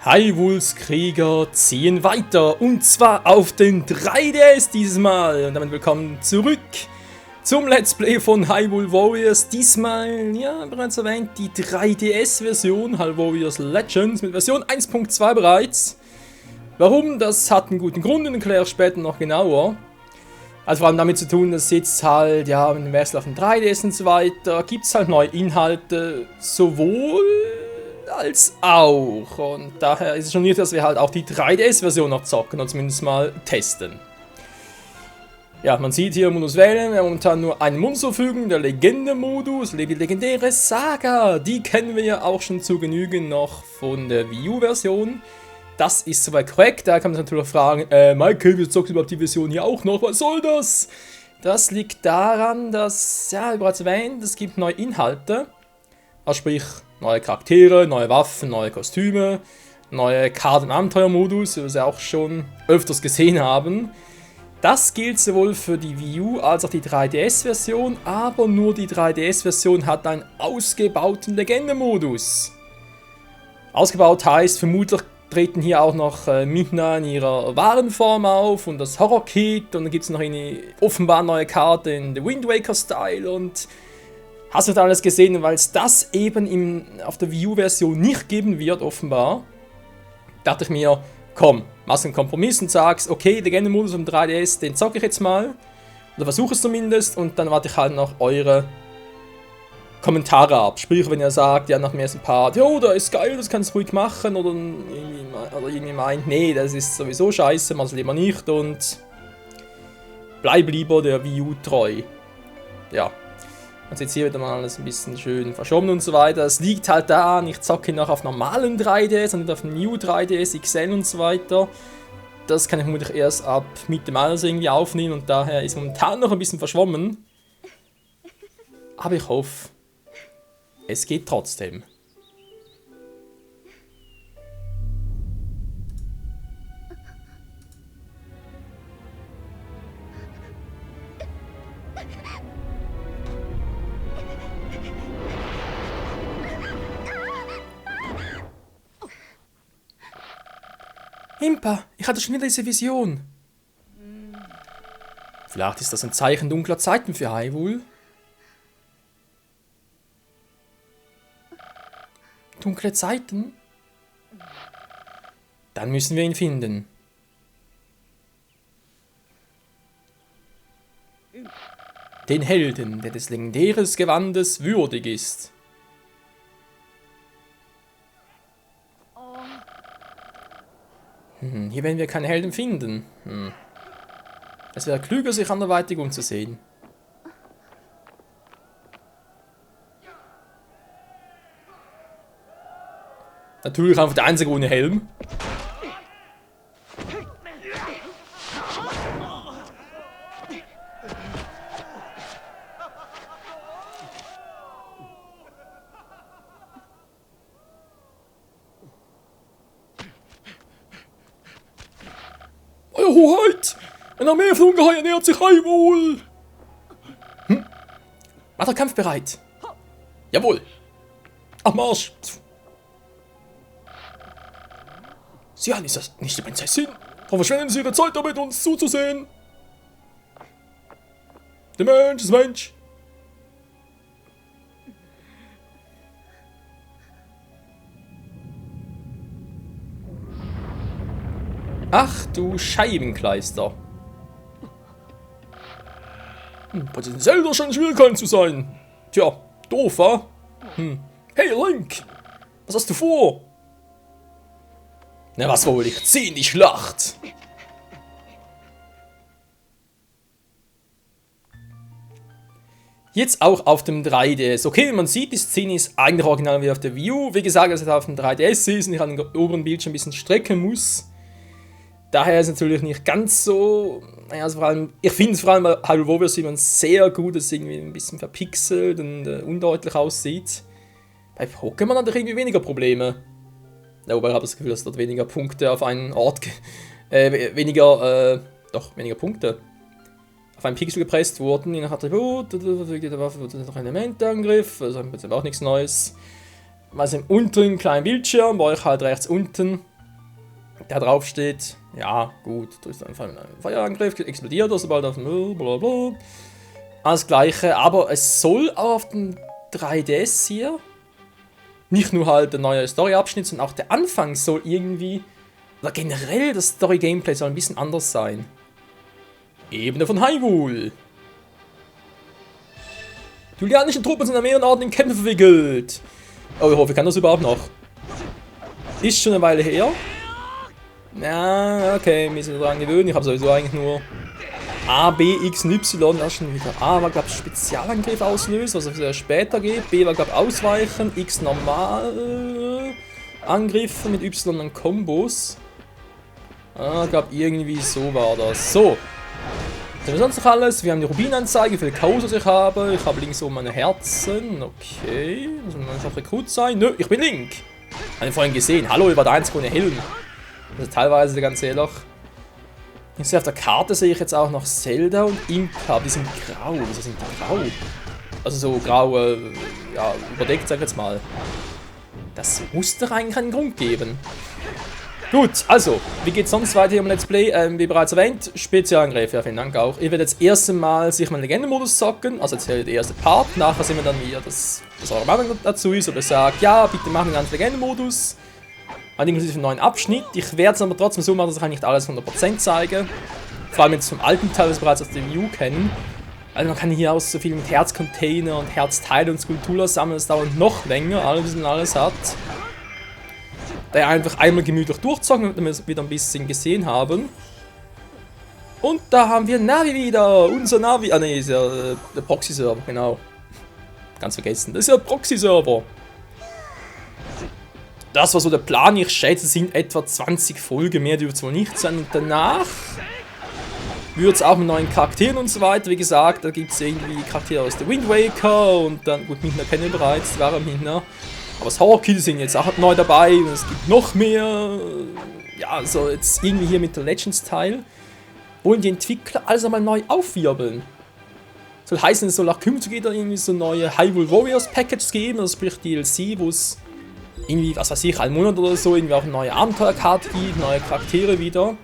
Hyrule's Krieger ziehen weiter und zwar auf den 3DS dieses Mal. Und damit willkommen zurück zum Let's Play von Hyrule Warriors. Diesmal, ja, bereits erwähnt, die 3DS-Version, Hyrule Warriors Legends mit Version 1.2 bereits. Warum? Das hat einen guten Grund und erkläre ich später noch genauer. Also vor allem damit zu tun, dass jetzt halt, ja, mit dem Wechsel auf den 3DS und so weiter, gibt es halt neue Inhalte, sowohl als auch. Und daher ist es schon nicht, dass wir halt auch die 3DS-Version noch zocken und zumindest mal testen. Ja, man sieht hier Modus wählen, wir haben momentan nur einen Mund zur Verfügung, der Legende-Modus, die legendäre Saga, die kennen wir ja auch schon zu Genügen noch von der Wii U-Version. Das ist soweit korrekt, da kann man sich natürlich fragen, Michael, wir zocken überhaupt die Version hier auch noch, was soll das? Das liegt daran, dass, ja, wie bereits erwähnt, es gibt neue Inhalte, also sprich, neue Charaktere, neue Waffen, neue Kostüme, neue Karten im Abenteuermodus, wie wir es ja auch schon öfters gesehen haben. Das gilt sowohl für die Wii U als auch die 3DS-Version, aber nur die 3DS-Version hat einen ausgebauten Legende-Modus. Ausgebaut heißt, vermutlich treten hier auch noch Midna in ihrer wahren Form auf und das Horror-Kit und dann gibt es noch eine offenbar neue Karte in The Wind Waker-Style und hast du das alles gesehen, weil es das eben auf der Wii U-Version nicht geben wird, offenbar, dachte ich mir, komm, machst einen Kompromiss und sagst, okay, Legende-Modus am 3DS, den zocke ich jetzt mal, oder versuche es zumindest, und dann warte ich halt noch eure Kommentare ab. Sprich, wenn ihr sagt, ja, nach dem ersten Part, jo, da ist geil, das kannst du ruhig machen, oder irgendwie meint, nee, das ist sowieso scheiße, mach's lieber nicht, und bleib lieber der Wii U treu. Ja. Und jetzt hier wieder mal alles ein bisschen schön verschoben und so weiter. Es liegt halt daran, ich zocke noch auf normalen 3DS und nicht auf dem New 3DS XL und so weiter. Das kann ich vermutlich erst ab Mitte Mai irgendwie aufnehmen und daher ist momentan noch ein bisschen verschwommen. Aber ich hoffe, es geht trotzdem. Impa, ich hatte schon wieder diese Vision. Vielleicht ist das ein Zeichen dunkler Zeiten für Hyrule. Dunkle Zeiten? Dann müssen wir ihn finden. Den Helden, der des legendären Gewandes würdig ist. Hier werden wir keine Helden finden. Es wäre klüger, sich anderweitig umzusehen. Natürlich einfach der einzige ohne Helm. Euer Hoheit! Eine Armee von Ungeheuer nähert sich Hyrule! Macht der Kampf bereit? Jawohl! Ach, Marsch! Sian, ist das nicht die Prinzessin? Warum verschwenden Sie Ihre Zeit damit, uns zuzusehen? Der Mensch ist Mensch! Ach du Scheibenkleister. Potenziell doch schon Schwierigkeiten zu sein. Tja, doof, wa? Hey Link, was hast du vor? Na, was wohl, ich zieh in die Schlacht. Jetzt auch auf dem 3DS. Okay, man sieht, die Szene ist eigentlich original wie auf der Wii U. Wie gesagt, dass es auf dem 3DS ist und ich an den oberen Bildschirm ein bisschen strecken muss. Daher ist es natürlich nicht ganz so, naja, also vor allem, ich finde es vor allem bei Hyrule Warriors sieht man sehr gut, dass es irgendwie ein bisschen verpixelt und undeutlich aussieht. Bei Pokémon hat er irgendwie weniger Probleme. Ja, wobei ich habe das Gefühl, dass dort weniger Punkte auf einen Ort, weniger Punkte auf einen Pixel gepresst wurden, je nach Attribut, der Waffe wurde noch ein Elementangriff, also im Prinzip auch nichts Neues. Also im unteren kleinen Bildschirm, bei euch halt rechts unten, der drauf steht. Ja, gut, drückst einfach einen Feuerangriff, explodiert er sobald auf dem blablabla. Alles Gleiche, aber es soll auch auf dem 3DS hier nicht nur halt der neue Story-Abschnitt, sondern auch der Anfang soll irgendwie, oder generell das Story-Gameplay soll ein bisschen anders sein. Ebene von Hyrule. Die julianischen Truppen sind an mehreren Orten in Kämpfe verwickelt. Oh, ich hoffe, ich kann das überhaupt noch. Ist schon eine Weile her. Ja, okay, wir müssen daran gewöhnen. Ich habe sowieso eigentlich nur A, B, X, Y. Das schon wieder. A war, glaube ich, Spezialangriff auslösen, was es später geht. B war, glaube ich, Ausweichen. X normal Angriffe mit Y und Kombos. Ich glaube, irgendwie so war das. So. Was haben wir sonst noch alles? Wir haben die Rubinanzeige, wie viele Chaos ich habe. Ich habe links oben meine Herzen. Okay. Das soll einfach Rekrut sein. Nö, ich bin Link. Habe ich vorhin gesehen. Hallo, ich war der Einzige ohne Helm. Also teilweise ganz ehrlich. Jetzt auf der Karte sehe ich jetzt auch noch Zelda und Impa. Die sind grau. Wieso sind die grau? Also so grau, ja, überdeckt, sag ich jetzt mal. Das muss doch eigentlich einen Grund geben. Gut, also, wie geht's sonst weiter hier im Let's Play? Wie bereits erwähnt, Spezialangriff, ja, vielen Dank auch. Ich werde jetzt das erste Mal sich mal Legendenmodus zocken, also jetzt hier der erste Part. Nachher sehen wir dann, wie das eure Meinung dazu ist, oder sagt, ja, bitte machen wir einen Legendenmodus. Inklusive einen neuen Abschnitt. Ich werde es aber trotzdem so machen, dass ich nicht alles 100% zeige. Vor allem jetzt vom alten Teil, das wir bereits aus dem View kennen. Also man kann hier auch so viel mit Herzcontainer und Herzteile und Skulpturen sammeln, das dauert noch länger, bis man alles hat. Da einfach einmal gemütlich durchzocken, damit wir es wieder ein bisschen gesehen haben. Und da haben wir Navi wieder, unser Navi, ah ne, ist ja der Proxy-Server, genau. Ganz vergessen, das ist ja der Proxy-Server. Das war so der Plan, ich schätze, es sind etwa 20 Folgen, mehr dürfte es wohl nicht sein. Und danach wird es auch mit neuen Charakteren und so weiter, wie gesagt, da gibt es irgendwie Charaktere aus der Wind Waker und dann, gut, Midna kennen wir bereits, das war Midna. Aber das Horror-Kill sind jetzt auch neu dabei und es gibt noch mehr. Ja, also jetzt irgendwie hier mit der Legends-Teil wollen die Entwickler alles einmal neu aufwirbeln. Soll heißen, es soll auch künftig wieder irgendwie so neue Hyrule Warriors Packages geben, also sprich DLC, wo es irgendwie, was weiß ich, einen Monat oder so, irgendwie auch eine neue Abenteuerkarte gibt, neue Charaktere wieder.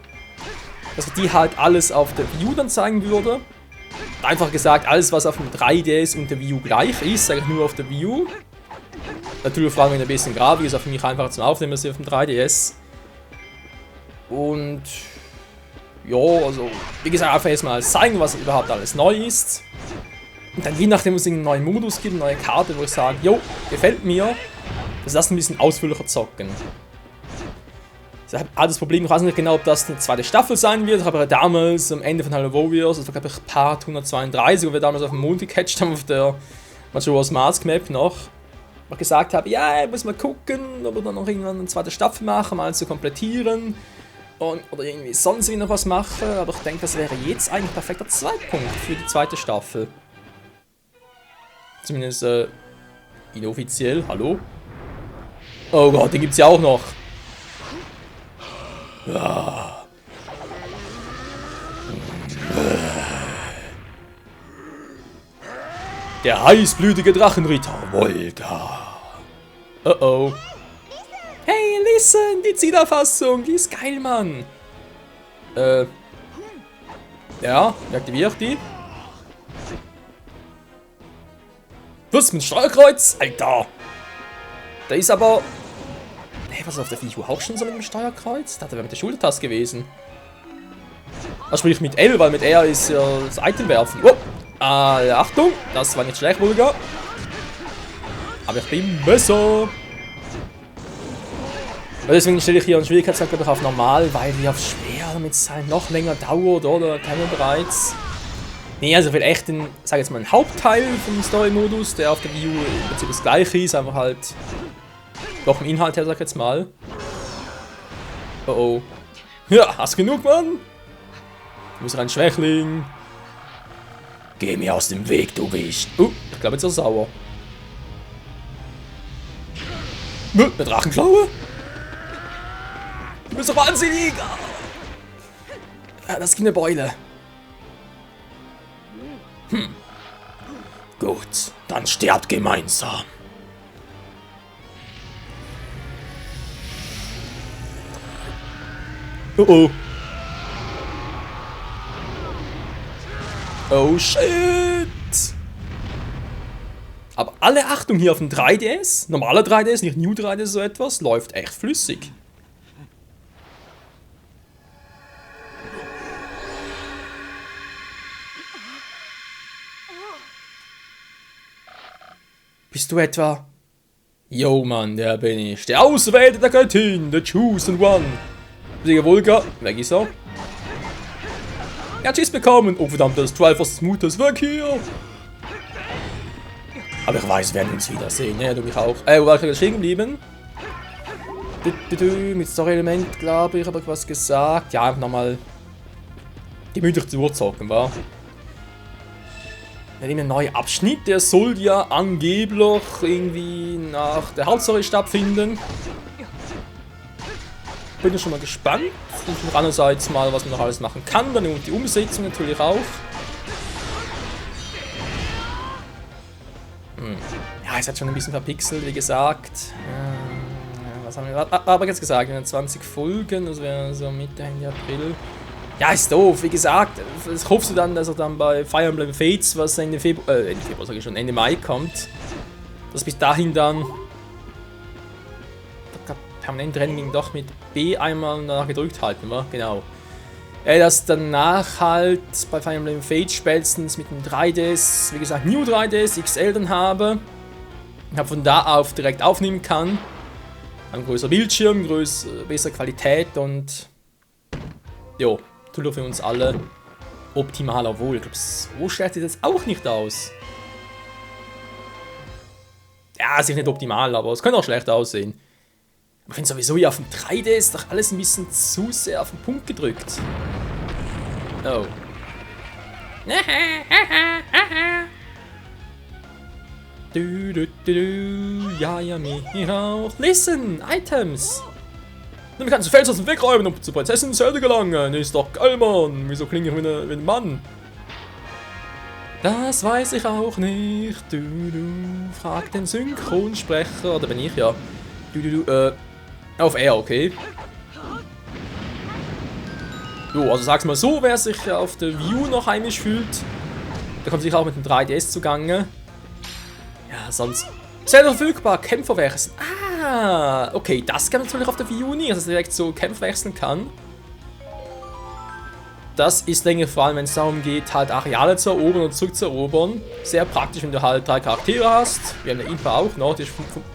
Dass die halt alles auf der Wii U dann zeigen würde. Einfach gesagt, alles was auf dem 3DS und der Wii U gleich ist, eigentlich nur auf der Wii U. Natürlich fragen wir ein bisschen Grafik, ist auch für mich einfacher zum Aufnehmen als auf dem 3DS. Und ja, also wie gesagt, einfach erstmal zeigen, was überhaupt alles neu ist. Und dann je nachdem, es einen neuen Modus gibt, eine neue Karte, wo ich sage, jo, gefällt mir, dass das ein bisschen ausführlicher zocken. Ich habe das Problem, ich weiß nicht genau, ob das eine zweite Staffel sein wird. Ich habe ja damals am Ende von Hyrule Warriors, das war glaube ich Part 132, wo wir damals auf dem Mond gecatcht haben, auf der Majora's Mask Map noch. Ich gesagt habe, ja, muss mal gucken, ob wir dann noch irgendwann eine zweite Staffel machen, mal zu komplettieren. Oder irgendwie sonst noch was machen. Aber ich denke, das wäre jetzt eigentlich ein perfekter Zeitpunkt für die zweite Staffel. Zumindest inoffiziell. Hallo? Oh Gott, den gibt's ja auch noch. Ja. Der heißblütige Drachenritter Volga. Oh oh. Hey, listen, die Zielerfassung, die ist geil, Mann. Ja, wie aktiviere ich die? Was, mit Steuerkreuz? Alter. Da ist aber... Hey, was ist auf der Wii U auch schon so mit dem Steuerkreuz? Da wäre mit der Schultertaste gewesen. Das sprich mit L, weil mit R ist ja das Item werfen. Oh. Achtung, das war nicht schlecht, Volga. Aber ich bin besser. Und deswegen stelle ich hier einen Schwierigkeitsgrad glaube ich auf normal, weil die auf schwer damit es halt noch länger dauert, oder? Kennen wir bereits. Nee, also ich will echt den, sag jetzt mal, einen Hauptteil vom Story-Modus, der auf der Wii U im Prinzip das gleiche ist, einfach halt doch im Inhalt her, sag ich jetzt mal. Oh oh. Ja, hast genug, Mann? Du bist ein Schwächling. Geh mir aus dem Weg, du Wicht. Ich glaube, jetzt ist er sauer. Eine Drachenklaue? Du bist so wahnsinnig! Ja, das ist eine Beule. Gut, dann sterbt gemeinsam. Oh oh. Oh shit. Aber alle Achtung hier auf dem 3DS, normaler 3DS, nicht New 3DS, so etwas, läuft echt flüssig. Bist du etwa? Yo, Mann, der bin ich. Der Auserwählte der Göttin, the Chosen One. Sieger Vulga, weg ist er. Er hat Schiss bekommen. Oh, verdammt, das Triforce Mutters weg hier. Aber ich weiß, wir werden uns wiedersehen. Ja, du mich auch. Wo war ich gerade stehen geblieben? Mit Story-Element, glaube ich, habe ich was gesagt. Ja, einfach nochmal gemütlich zu zocken, wa? Wir nehmen einen neuen Abschnitt, der soll ja angeblich irgendwie nach der Hauptstory stattfinden. Bin ich schon mal gespannt. Und andererseits mal, was man noch alles machen kann. Dann und die Umsetzung natürlich auch. Ja, es hat schon ein bisschen verpixelt, wie gesagt. Was haben wir jetzt gesagt? 20 Folgen, das wäre so Mitte, Ende April. Ja, ist doof, wie gesagt. Ich hoffe dann, dass er dann bei Fire Emblem Fates, was Ende Februar, sage ich schon, Ende Mai kommt, dass bis dahin dann permanent Rennen ging doch mit B einmal danach gedrückt halten, wa? Genau. Dass danach halt bei Fire Emblem Fates spätestens mit dem 3DS, wie gesagt, New 3DS XL dann habe. Ich von da auf direkt aufnehmen kann. Ein größerer Bildschirm, bessere Qualität und jo, tut für uns alle optimaler wohl. Ich glaube, so stellt sich das auch nicht aus. Ja, ist nicht optimal, aber es könnte auch schlecht aussehen. Ich finde sowieso hier auf dem 3D ist doch alles ein bisschen zu sehr auf den Punkt gedrückt. Oh. Ja, mir auch. Listen, Items. Du kannst Fels aus dem Weg räumen, um zur Prinzessin Zelda gelangen. Ist doch geil, Mann. Wieso klinge ich wie ein Mann? Das weiß ich auch nicht. Frag den Synchronsprecher. Oder bin ich ja. Auf R, okay. Jo, also sag's mal so, wer sich auf der Wii U noch heimisch fühlt, der kommt sich auch mit dem 3DS zugange. Ja, sonst. Selber verfügbar, Kämpfer wechseln. Ah, okay, das kann natürlich auf der Wii U nicht, dass er direkt so Kämpfer wechseln kann. Das ist länger, vor allem wenn es darum geht, halt Areale zu erobern und zurückzuerobern. Sehr praktisch, wenn du halt 3 Charaktere hast. Wir haben ja Impa auch noch, die ich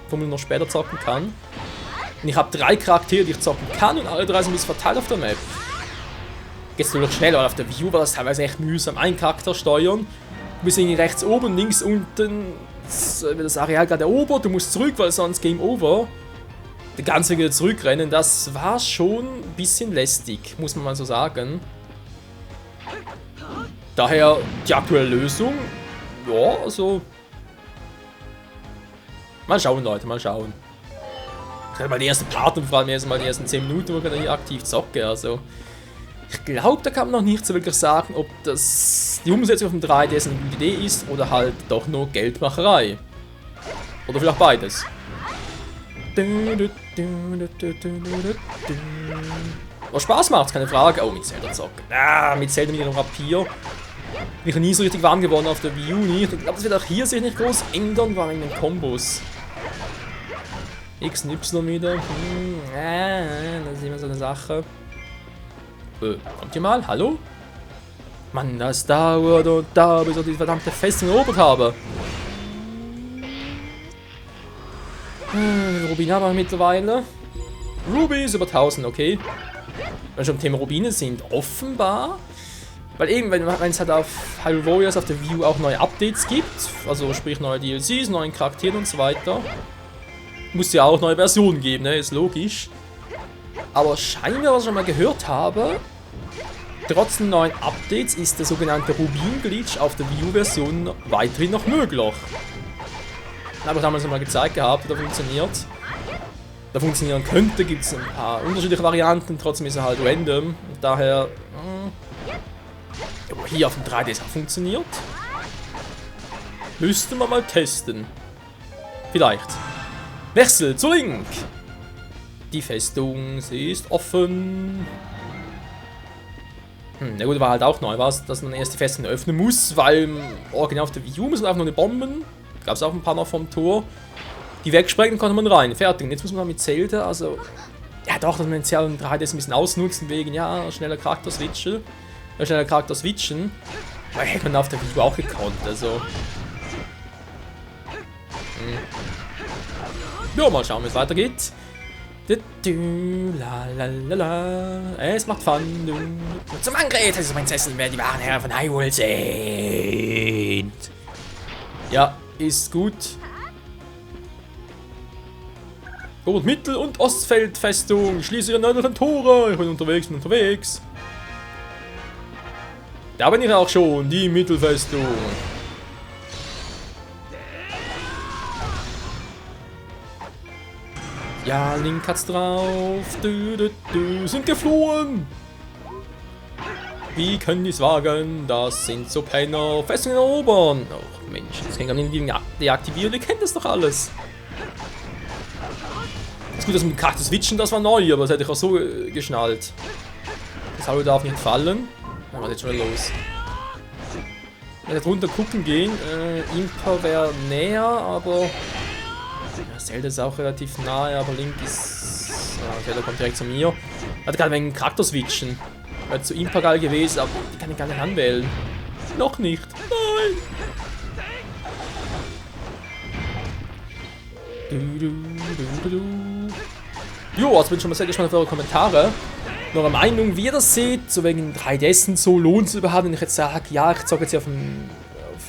vermutlich noch später zocken kann. Und ich habe 3 Charaktere, die ich zocken kann und alle 3 sind ein bisschen verteilt auf der Map. Geht's natürlich schneller, weil auf der Wii U war das teilweise echt mühsam. Einen Charakter steuern, du bist irgendwie rechts oben, links unten, wird das Areal gerade erobert, du musst zurück, weil sonst Game Over. Der ganze wieder zurückrennen, das war schon ein bisschen lästig, muss man mal so sagen. Daher die aktuelle Lösung, ja, also. Mal schauen, Leute, mal schauen. Ich hatte mal die erste Part und vor allem erst mal die ersten 10 Minuten, wo ich dann hier aktiv zocke, also. Ich glaube, da kann man noch nicht so wirklich sagen, ob das die Umsetzung auf dem 3DS eine gute Idee ist oder halt doch nur Geldmacherei. Oder vielleicht beides. Was Spaß macht, keine Frage. Oh, mit Zelda zocken. Ah, mit Zelda mit ihrem Rapier. Bin ich nie so richtig warm geworden auf der Wii U nicht. Ich glaube, das wird auch hier sich nicht groß ändern, weil in den Kombos. X und Y wieder. Das ist immer so eine Sache. Kommt ihr mal? Hallo? Mann, das dauert und dauert, bis ich die verdammte Festung erobert habe. Rubine haben wir mittlerweile. Ruby ist über 1000, okay. Wenn wir schon im Thema Rubine sind, offenbar. Weil eben, wenn es halt auf Hyrule Warriors auf der Wii U auch neue Updates gibt, also sprich neue DLCs, neuen Charakteren und so weiter, muss ja auch neue Versionen geben, ne? Ist logisch. Aber scheinbar, was ich schon mal gehört habe, trotz den neuen Updates ist der sogenannte Rubin-Glitch auf der Wii U-Version weiterhin noch möglich. Da habe ich damals mal gezeigt gehabt, wie der funktioniert. Da funktionieren könnte, gibt es ein paar unterschiedliche Varianten, trotzdem ist er halt random. Und daher, hier auf dem 3DS auch funktioniert. Müsste man mal testen. Vielleicht. Wechsel zu Link. Die Festung, sie ist offen. Na gut, war halt auch neu, was, dass man erst die Festung öffnen muss, weil im Original auf der Wii U muss man einfach nur eine Bomben. Gab es auch ein paar noch vom Tor. Die wegsprengen, konnte man rein. Fertig. Und jetzt muss man mit Zelda, also. Ja, doch, dass man jetzt ja im 3DS ein bisschen ausnutzen, wegen, ja, schneller Charakter switchen. Schneller Charakter switchen. Aber hätte man auf der Wii U auch gekonnt, also. Ja, mal schauen, wie es weitergeht. Es macht Fun. Zum Angriff, das ist Prinzessin, wer die wahren Herren von Hyrule sind. Ja, ist gut. Nord-, Mittel- und Ostfeldfestung. Schließe ihre nördlichen Tore. Ich bin unterwegs. Da bin ich auch schon, die Mittelfestung. Ja, Link hat's drauf. Sind geflohen. Wie können die es wagen? Das sind so Penner. Festung erobern. Oh Mensch, das kann gar nicht deaktivieren. Ihr kennt das doch alles. Ist gut, dass mit dem Charakter switchen, das war neu, aber das hätte ich auch so geschnallt. Das Hallo darf nicht fallen. Dann war jetzt schon los. Ich werde runter gucken gehen. Impa wäre näher, aber. Ja, Zelda ist auch relativ nahe, aber Link ist. Ja, Zelda kommt direkt zu mir. Ich hatte gerade wegen Charakter switchen. Wäre zu Impa geil gewesen, aber die kann ich gar nicht anwählen. Noch nicht. Nein! Jo, also bin schon mal sehr gespannt auf eure Kommentare. Eure Meinung, wie ihr das seht, so wegen 3DS und so, lohnt es überhaupt, wenn ich jetzt sage, ja, ich zocke jetzt hier auf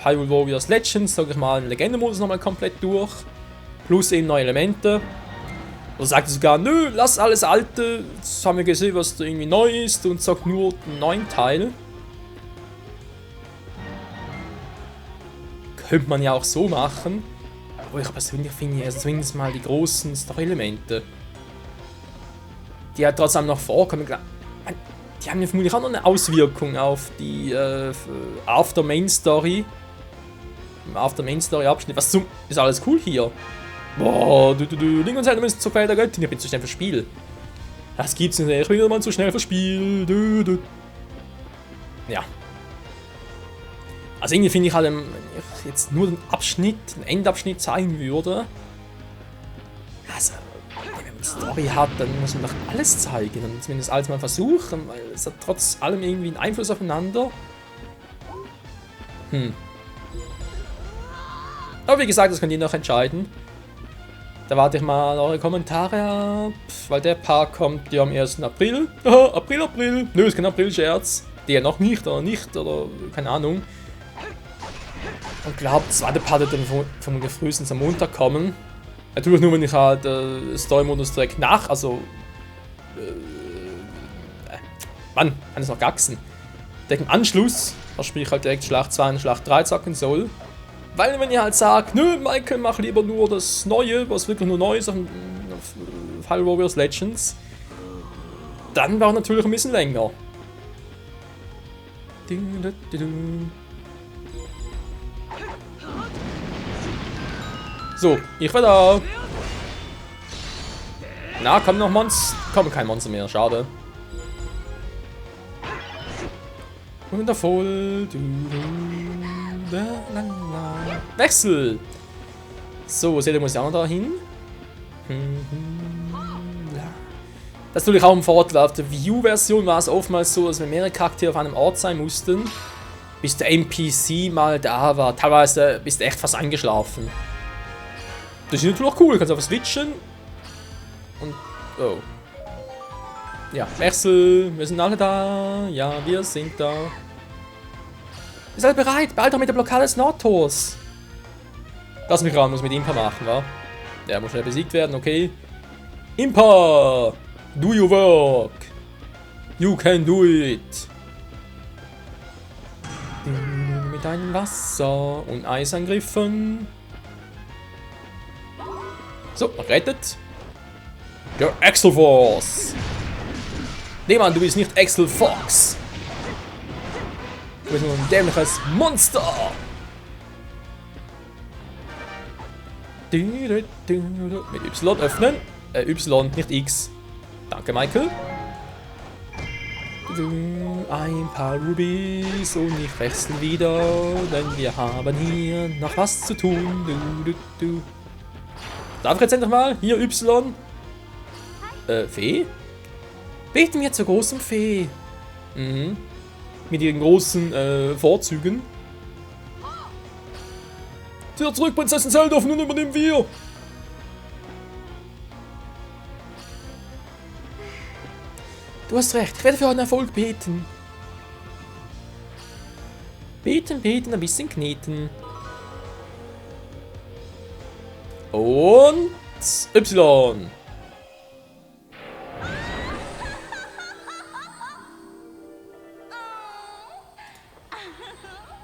Hyrule Warriors Legends, sage ich mal, den Legende-Modus nochmal komplett durch, plus eben neue Elemente. Oder sagt ihr sogar, nö, lass alles Alte, jetzt haben wir gesehen, was da irgendwie neu ist und sagt nur den neuen Teil. Könnte man ja auch so machen, aber ich persönlich finde, also zumindest mal die großen Story-Elemente, die ja trotzdem noch vorkommen, die haben ja vermutlich auch noch eine Auswirkung auf die After Main Story. Im After Main Story Abschnitt. Was zum. Ist alles cool hier? Boah, Link und Zelda müssen zur Quelle der Göttin. Ich bin zu schnell fürs Spiel. Das gibt's nicht. Ich bin wieder mal zu schnell fürs Spiel. Ja. Also irgendwie finde ich halt, wenn ich jetzt nur den Endabschnitt zeigen würde. Also. Wenn man Story hat, dann muss man doch alles zeigen und zumindest alles mal versuchen, weil es hat trotz allem irgendwie einen Einfluss aufeinander. Aber wie gesagt, das könnt ihr noch entscheiden. Da warte ich mal eure Kommentare ab, weil der Part kommt ja am 1. April. April. Nö, ist kein April-Scherz. Der noch nicht oder keine Ahnung. Und glaubt, der zweite Part wird dann vermutlich frühestens am Montag kommen. Natürlich nur, wenn ich halt Story-Modus direkt nach, also Mann, kann es noch gaxen. Direkt im Anschluss, da sprich ich halt direkt Schlacht 2 und Schlacht 3 zocken soll. Weil wenn ihr halt sagt, nö, Michael, mach lieber nur das Neue, was wirklich nur neu ist auf Hyrule Warriors Legends, dann war natürlich ein bisschen länger. So, ich war da. Na, kommen noch Monster. Kommen kein Monster mehr, schade. Wundervoll. Wechsel. So, seht ihr, muss ich auch noch da hin. Das ist natürlich auch ein Vorteil. Auf der Wii U-Version war es oftmals so, dass wir mehrere Charaktere auf einem Ort sein mussten, bis der NPC mal da war. Teilweise bist du echt fast eingeschlafen. Das ist natürlich auch cool, du kannst einfach switchen. Und. Oh. Ja, Wechsel, wir sind alle da. Ja, wir sind da. Ihr seid bereit, bald auch mit der Blockade des Nordtors. Lass mich ran, muss mit Impa machen, wa? Der muss schnell besiegt werden, okay. Impa! Do your work! You can do it! Mit einem Wasser und Eisangriffen. So, rettet. Der Axel Force. Nee, Mann, du bist nicht Axel Fox. Du bist nur ein dämliches Monster. Mit Y öffnen. Y, nicht X. Danke, Michael. Ein paar Rubies und ich wechsle wieder, denn wir haben hier noch was zu tun. Darf ich jetzt endlich mal? Hier Y. Fee? Beten wir zur großen Fee. Mhm. Mit ihren großen Vorzügen. Wieder zurück, Prinzessin Zelda, nun übernehmen wir. Du hast recht, ich werde für euren Erfolg beten. Beten, beten, ein bisschen kneten. Und Y.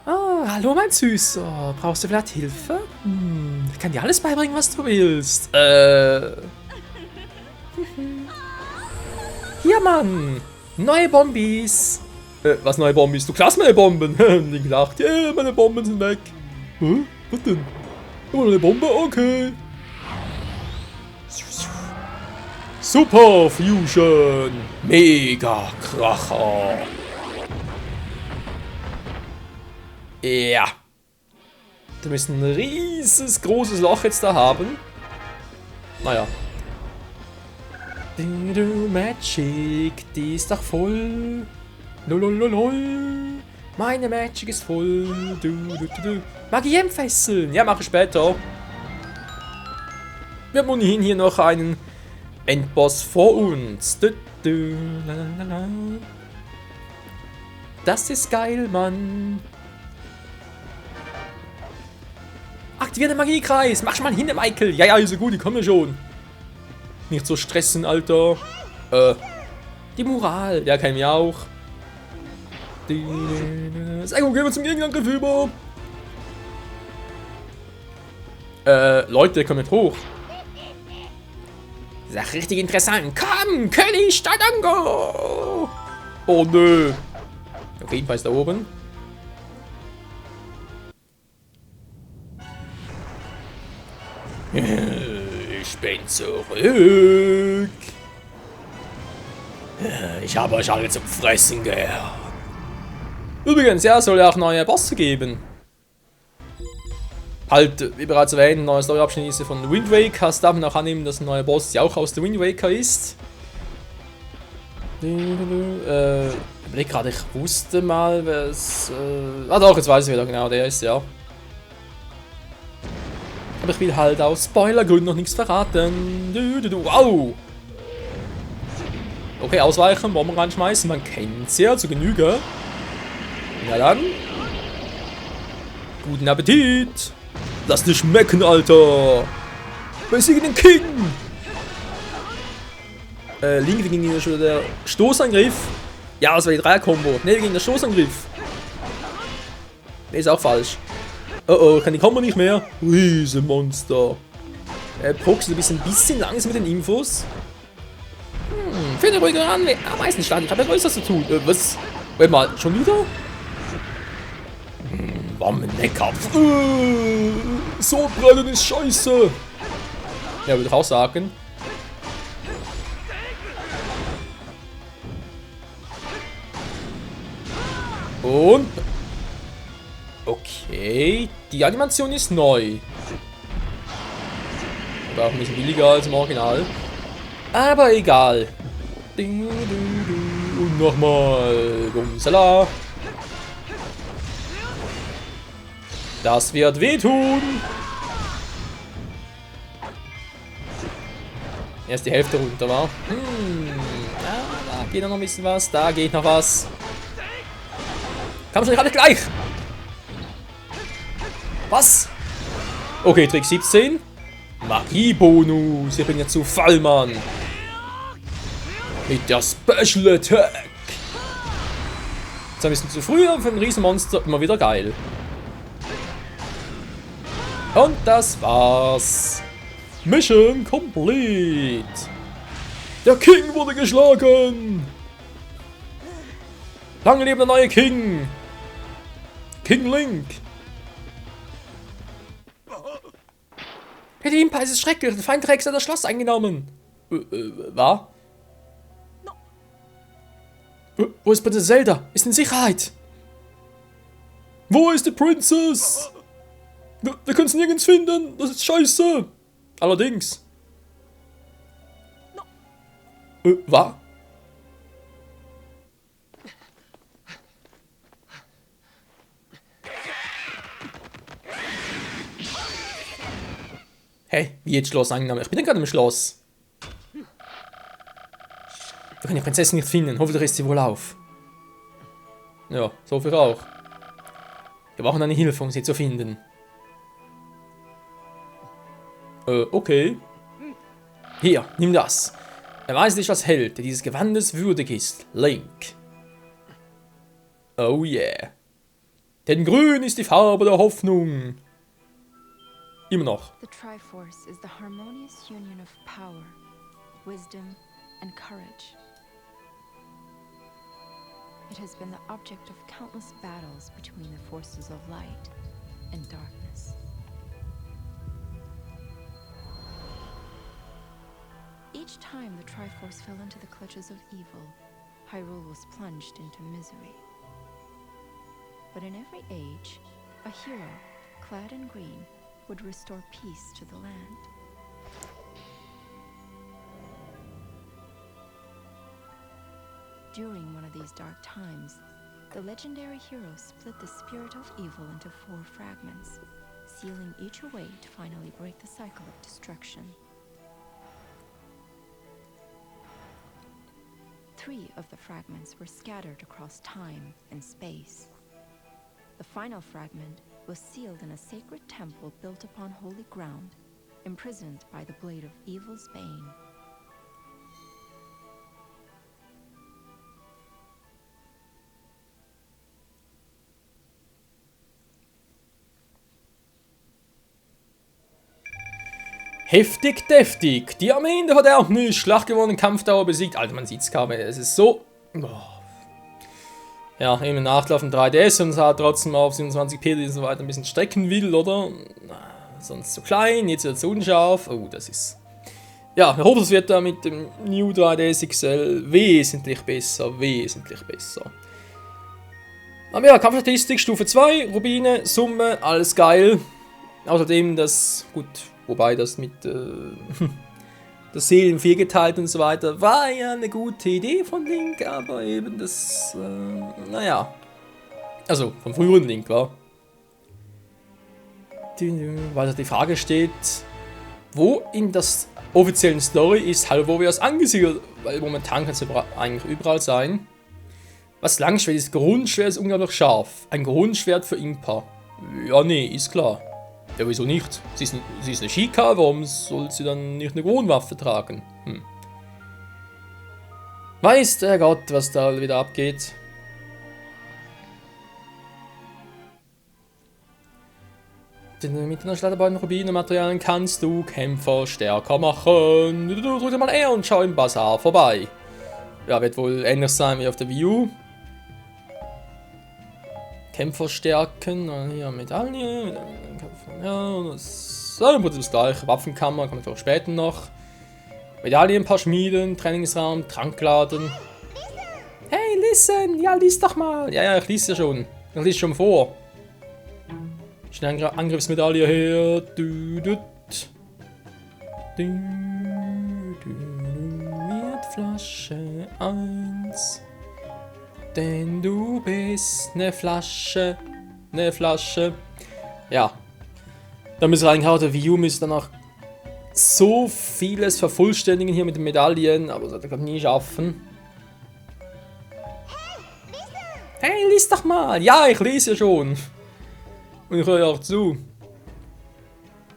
Ah, hallo mein Süßer. Brauchst du vielleicht Hilfe? Ich kann dir alles beibringen, was du willst. Hier, Mann. Neue Bombis. Was neue Bombis? Du klaust meine Bomben. Die gedacht, ja, meine Bomben sind weg. Was denn? Oh, eine Bombe? Okay. Super Fusion. Mega Kracher. Ja. Du müsst ein rieses großes Loch jetzt da haben. Naja. Magic, die ist doch voll. Lolololol. Meine Magic ist voll. Magie entfesseln. Ja, mache ich später. Wir haben ohnehin hier noch einen Endboss vor uns. Das ist geil, Mann. Aktiviere den Magiekreis. Mach schon mal hin, Michael. Ja, ja, ist so gut, die kommen schon. Nicht so stressen, Alter. Die Moral. Ja, kennen wir auch. Sehr gut, gehen wir zum Gegenangriff über. Leute, kommt nicht hoch. Das ist ja richtig interessant. Komm, König Stadango. Oh, nö. Okay, jedenfalls da oben. Ich bin zurück. Ich habe euch alle zum Fressen gehört. Übrigens, ja, soll ja auch neue Bosse geben. Halt, wie bereits erwähnt, ein neuer Storyabschnitt ist von Wind Waker. Es darf man auch annehmen, dass ein neuer Boss ja auch aus der Wind Waker ist. Überleg gerade, ich wusste mal, was. Doch, jetzt weiß ich wieder genau, der ist ja. Aber ich will halt aus Spoilergründen noch nichts verraten. Wow! Okay, ausweichen, Bomben reinschmeißen, man kennt sie ja zu Genüge. Na dann. Guten Appetit! Lass dich schmecken, Alter! Besiege den King! Link gegen der Stoßangriff. Ja, das war die Dreier-Kombo. Ne, gegen den Stoßangriff. Ne, ist auch falsch. Oh oh, kann die Kombo nicht mehr. Riesenmonster. Prox ist ein bisschen langsam mit den Infos. Für eine ruhige Ameisenstadt, ich habe ja Größeres zu tun. Was? Wait mal, schon wieder? Bomben-Neckkopf. So brennen ist scheiße. Ja, würde ich auch sagen. Und. Okay, die Animation ist neu. Aber auch ein bisschen billiger als im Original. Aber egal. Und nochmal. Bumsala. Das wird wehtun. Erst die Hälfte runter, war. Da geht noch ein bisschen was. Da geht noch was. Komm schon, ich hab dich gleich. Was? Okay, Trick 17. Magiebonus. Ich bin jetzt zu Fallmann. Mit der Special Attack. Jetzt ein bisschen zu früh, aber für ein Riesenmonster immer wieder geil. Und das war's. Mission complete. Der King wurde geschlagen. Lange lebe der neue King. King Link. Der Impa ist schrecklich. Der Feind Rex hat das Schloss eingenommen. Was? Wo ist Prinzessin Zelda? Ist in Sicherheit. Wo ist die Princess? Wir können sie nirgends finden. Das ist scheiße. Allerdings. Was? Hey, wie jetzt Schloss angenommen? Ich bin ja gerade im Schloss. Wir können die Prinzessin nicht finden. Hoffentlich ist sie wohl auf. Ja, so viel auch. Wir brauchen eine Hilfe, um sie zu finden. Okay. Hier, nimm das. Erweise dich als Held, der dieses Gewandes würdig ist. Link. Oh yeah. Denn grün ist die Farbe der Hoffnung. Immer noch. The Triforce is the harmonious union of power, wisdom, and courage. It has been the object of countless battles between the forces of light and darkness. Each time the Triforce fell into the clutches of evil, Hyrule was plunged into misery. But in every age, a hero, clad in green, would restore peace to the land. During one of these dark times, the legendary hero split the spirit of evil into 4 fragments, sealing each away to finally break the cycle of destruction. 3 of the fragments were scattered across time and space. The final fragment was sealed in a sacred temple built upon holy ground, imprisoned by the blade of evil's bane. Heftig, deftig. Die Armeen der Verderbnis. Schlacht gewonnen, Kampfdauer besiegt. Alter, man sieht's kaum. Es ist so... Oh. Ja, eben Nachlauf von 3DS und es hat trotzdem auf 27p und so weiter ein bisschen strecken will, oder? Sonst zu klein, jetzt wird es unscharf. Oh, das ist... Ja, ich hoffe, es wird da mit dem New 3DS XL wesentlich besser, wesentlich besser. Aber ja, Kampfstatistik Stufe 2, Rubine, Summe, alles geil. Außerdem das, gut, wobei das mit das Seelen viergeteilt und so weiter, war ja eine gute Idee von Link, aber eben das, naja. Also, vom früheren Link, war. Weil da die Frage steht, wo in der offiziellen Story ist Hyrule Warriors angesiedelt? Weil momentan kann es eigentlich überall sein. Was Langschwert ist? Grundschwert ist unglaublich scharf. Ein Grundschwert für Impa. Ja, nee, ist klar. Ja, wieso nicht? Sie ist eine Shika, warum soll sie dann nicht eine Kronwaffe tragen? Weiß der Gott, was da wieder abgeht. Mit einer Schlatterbeuten Rubinenmaterialien kannst du Kämpfer stärker machen. Du drückst mal R und schau im Bazar vorbei. Ja, wird wohl ähnlich sein wie auf der Wii U. Kämpfer stärken, hier Medaille. Ja, das ist im Prinzip das gleiche. Waffenkammer, kommt auch später noch. Medaillen, ein paar Schmieden, Trainingsraum, Trankladen. Hey, listen! Ja, lies doch mal! Ja, ich lies ja schon. Ich lies schon vor. Schnell Angriffsmedaille her. Mit Flasche 1. Denn du bist eine Flasche. Eine Flasche. Ja. Da müssen wir eigentlich auch der Wii U müsste dann auch so vieles vervollständigen hier mit den Medaillen, aber das wird er nie schaffen. Hey, lies doch mal! Ja, ich lese ja schon. Und ich höre ja auch zu.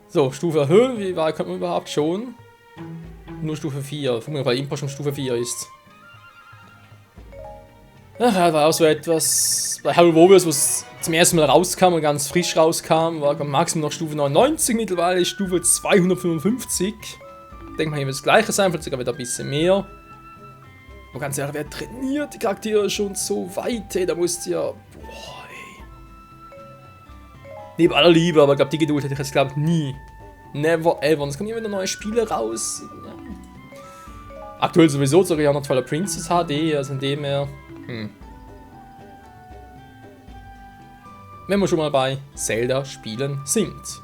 So, Stufe erhöhen, wie weit kommt man überhaupt schon? Nur Stufe 4, vermutlich weil Impa schon Stufe 4 ist. Ja, war auch so etwas, bei Hyrule Warriors, wo es zum ersten Mal rauskam und ganz frisch rauskam, war Maximum noch Stufe 99, mittlerweile ist Stufe 255. Ich denke mal, hier wird das gleiche sein, vielleicht sogar wieder ein bisschen mehr. Aber ganz ehrlich, wer trainiert die Charaktere schon so weit, ey, da musst du ja... Boah, ey. Neben aller Liebe, aber ich glaube, die Geduld hätte ich jetzt, glaube ich, nie. Never ever. Und es kommen immer wieder neue Spiele raus. Ja. Aktuell sowieso sogar ja noch Twilight Princess HD, also in dem her... Wenn wir schon mal bei Zelda-Spielen sind.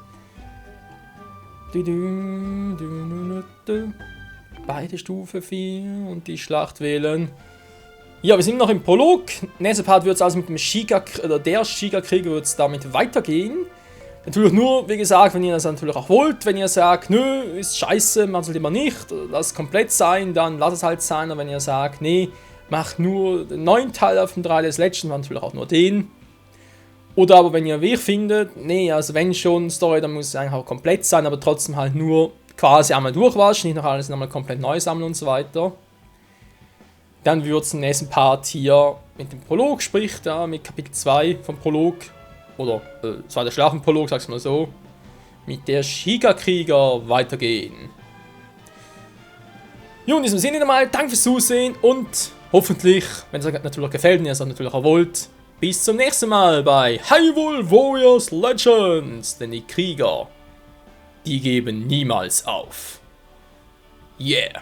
Beide Stufe 4 und die Schlacht wählen. Ja, wir sind noch im Prolog. Nächster Part wird es also mit dem der Shiga-Krieg wird es damit weitergehen. Natürlich nur, wie gesagt, wenn ihr das natürlich auch wollt. Wenn ihr sagt, nö, ist scheiße, macht es lieber nicht, lasst es komplett sein, dann lasst es halt sein. Und wenn ihr sagt, nee, macht nur den neuen Teil auf dem 3DS Legends, dann natürlich auch nur den. Oder aber wenn ihr Weg findet, nee, also wenn schon Story, dann muss es eigentlich auch komplett sein, aber trotzdem halt nur quasi einmal durchwaschen, nicht noch alles nochmal komplett neu sammeln und so weiter. Dann wird es im nächsten Part hier mit dem Prolog, sprich da mit Kapitel 2 vom Prolog, oder zweiter Schlafenprolog, sag's mal so, mit der Shiga-Krieger weitergehen. Jo, in diesem Sinne nochmal, danke fürs Zusehen und hoffentlich, wenn es euch natürlich gefällt und ihr es auch natürlich auch wollt, bis zum nächsten Mal bei Hyrule Warriors Legends, denn die Krieger, die geben niemals auf. Yeah!